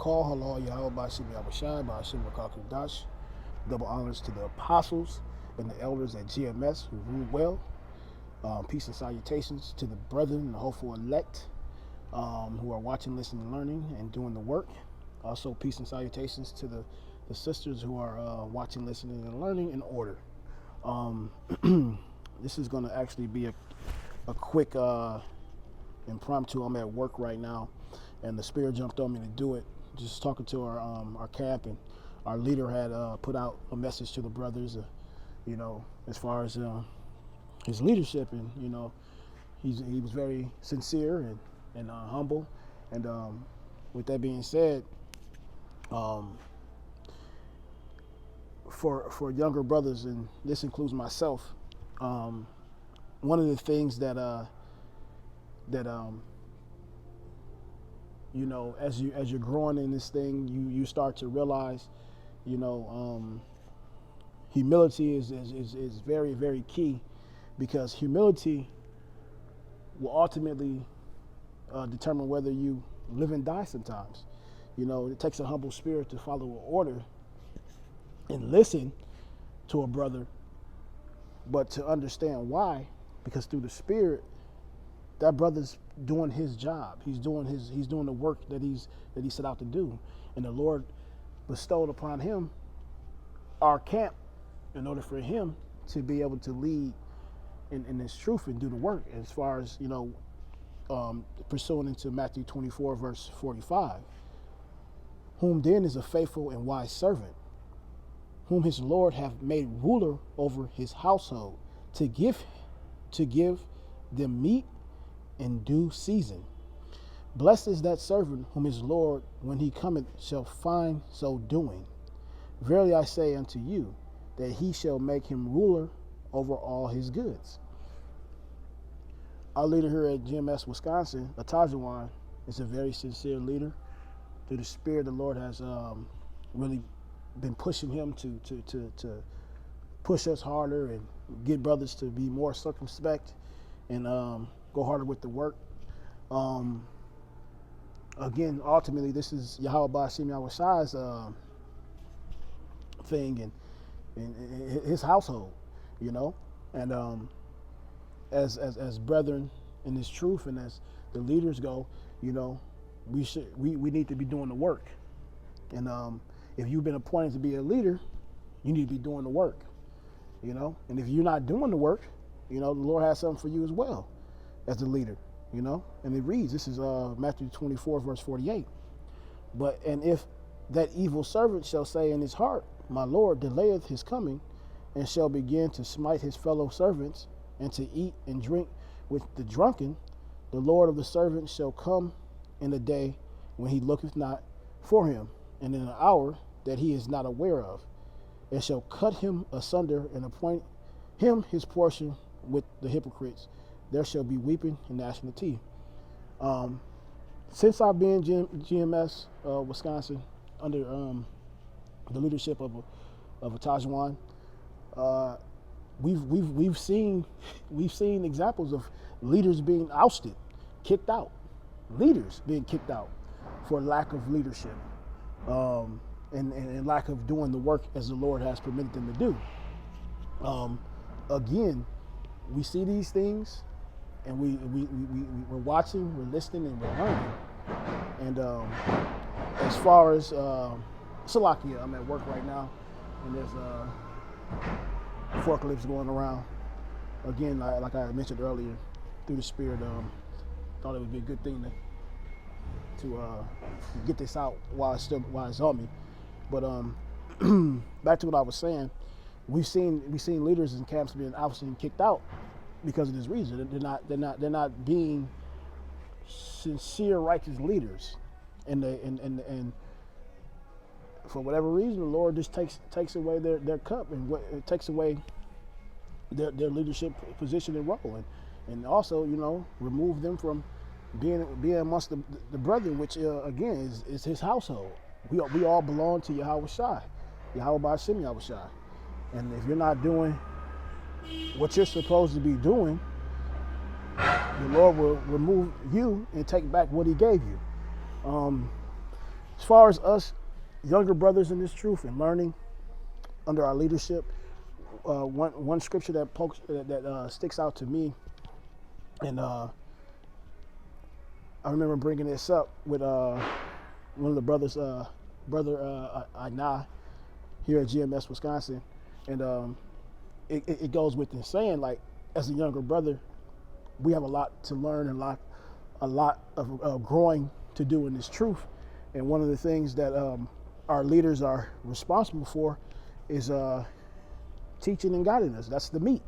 call. Hello, Yahweh Bashim Yahushai, Bashim Dash. Double honors to the apostles and the elders at GMS who rule well. Peace and salutations to the brethren and the hopeful elect who are watching, listening, learning, and doing the work. Also, peace and salutations to the sisters who are watching, listening, and learning in order. This is going to actually be a quick impromptu. I'm at work right now, and the Spirit jumped on me to do it. Just talking to our camp, and our leader had put out a message to the brothers, as far as his leadership, and he was very sincere and humble. And with that being said, for younger brothers, and this includes myself, one of the things that as you're growing in this thing, you start to realize, humility is very, very key, because humility will ultimately determine whether you live and die sometimes. It takes a humble spirit to follow an order and listen to a brother, but to understand why, because through the Spirit, that brother's doing his job. He's doing the work that he set out to do, and the Lord bestowed upon him our camp in order for him to be able to lead in this truth and do the work. As far as pursuing into Matthew 24 verse 45, whom then is a faithful and wise servant, whom his Lord hath made ruler over his household, to give them meat in due season. Blessed is that servant whom his Lord, when he cometh, shall find so doing. Verily I say unto you, that he shall make him ruler over all his goods. Our leader here at GMS Wisconsin, Atajuan, is a very sincere leader. Through the Spirit, the Lord has really been pushing him to push us harder and get brothers to be more circumspect and go harder with the work. Again, ultimately, this is Yahweh Bashim Yahushai's thing and his household, and as brethren in this truth, and as the leaders go, we need to be doing the work. And if you've been appointed to be a leader, you need to be doing the work, and if you're not doing the work, the Lord has something for you as well as the leader, and it reads, this is Matthew 24 verse 48, and if that evil servant shall say in his heart, my Lord delayeth his coming, and shall begin to smite his fellow servants, and to eat and drink with the drunken, the Lord of the servant shall come in a day when he looketh not for him, and in an hour that he is not aware of, and shall cut him asunder, and appoint him his portion with the hypocrites. There shall be weeping and gnashing of teeth. Since I've been GMS Wisconsin under the leadership of Atajuan, we've seen examples of leaders being ousted, kicked out, leaders being kicked out for lack of leadership, and lack of doing the work as the Lord has permitted them to do. Again, we see these things, and we're watching, we're listening, and we're learning. And as far as Salakia, I'm at work right now, and there's forklifts going around. Again, like I mentioned earlier, through the Spirit, thought it would be a good thing to get this out while it's on me. But back to what I was saying, we've seen leaders in camps being ousted and kicked out because of this reason. They're not being sincere, righteous leaders, and for whatever reason, the Lord just takes away their cup, and it takes away their leadership position and role, and also remove them from being amongst the brethren, which again is his household. We all belong to Yahweh Shai, Yahweh Bashim Yahweh Shai, and if you're not doing what you're supposed to be doing, the Lord will remove you and take back what he gave you. As far as us younger brothers in this truth and learning under our leadership, one scripture that sticks out to me, and I remember bringing this up with one of the brothers, brother Aina, here at GMS Wisconsin, and it goes with the saying, like, as a younger brother, we have a lot to learn and a lot of growing to do in this truth. And one of the things that our leaders are responsible for is teaching and guiding us. That's the meat,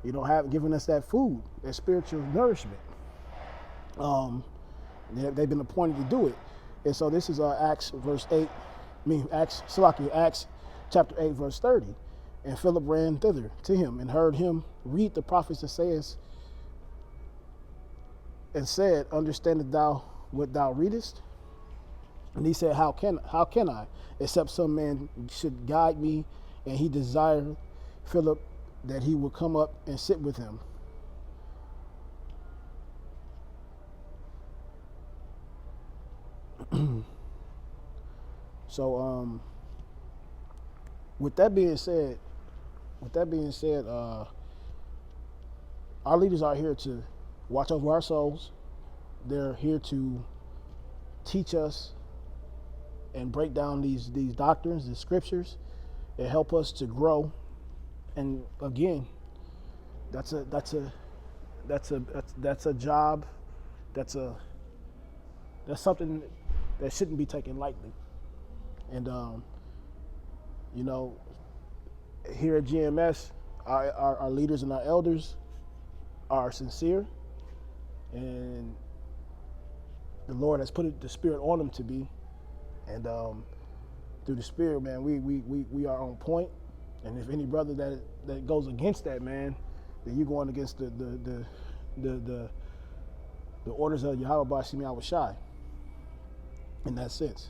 giving us that food, that spiritual nourishment. They've been appointed to do it. And so this is Acts chapter 8, verse 30. And Philip ran thither to him and heard him read the prophets Isaiah, and said, understandest thou what thou readest? And he said, how can I, except some man should guide me? And he desired Philip that he would come up and sit with him. So with that being said, our leaders are here to watch over our souls. They're here to teach us and break down these doctrines, the scriptures, and help us to grow. And again, that's a job. That's something that shouldn't be taken lightly. And here at GMS, our leaders and our elders are sincere, and the Lord has put the Spirit on them to be. And through the Spirit, man, we are on point. And if any brother that goes against that, man, then you're going against the orders of Yahweh Bashimi Awashai in that sense.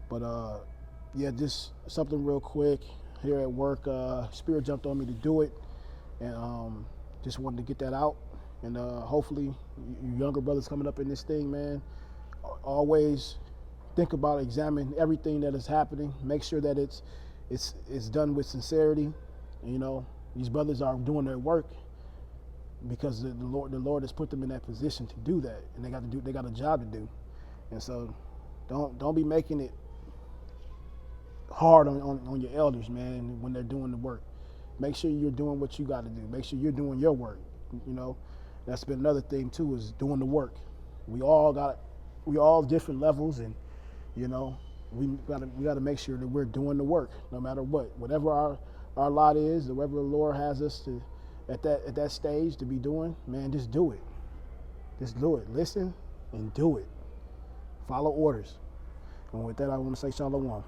But just something real quick here at work. Spirit jumped on me to do it, and just wanted to get that out. And hopefully, you younger brothers coming up in this thing, man, always think about, examine everything that is happening. Make sure that it's done with sincerity. And, these brothers are doing their work because the Lord has put them in that position to do that, and they got a job to do. And so, don't be making it hard on your elders, man, when they're doing the work. Make sure you're doing what you got to do. Make sure you're doing your work. That's been another thing too, is doing the work. We all different levels, and we got to make sure that we're doing the work, no matter whatever our lot is, or whatever the Lord has us to at that stage to be doing. Man, just do it. Just do it. Listen and do it. Follow orders. And with that, I want to say shalom.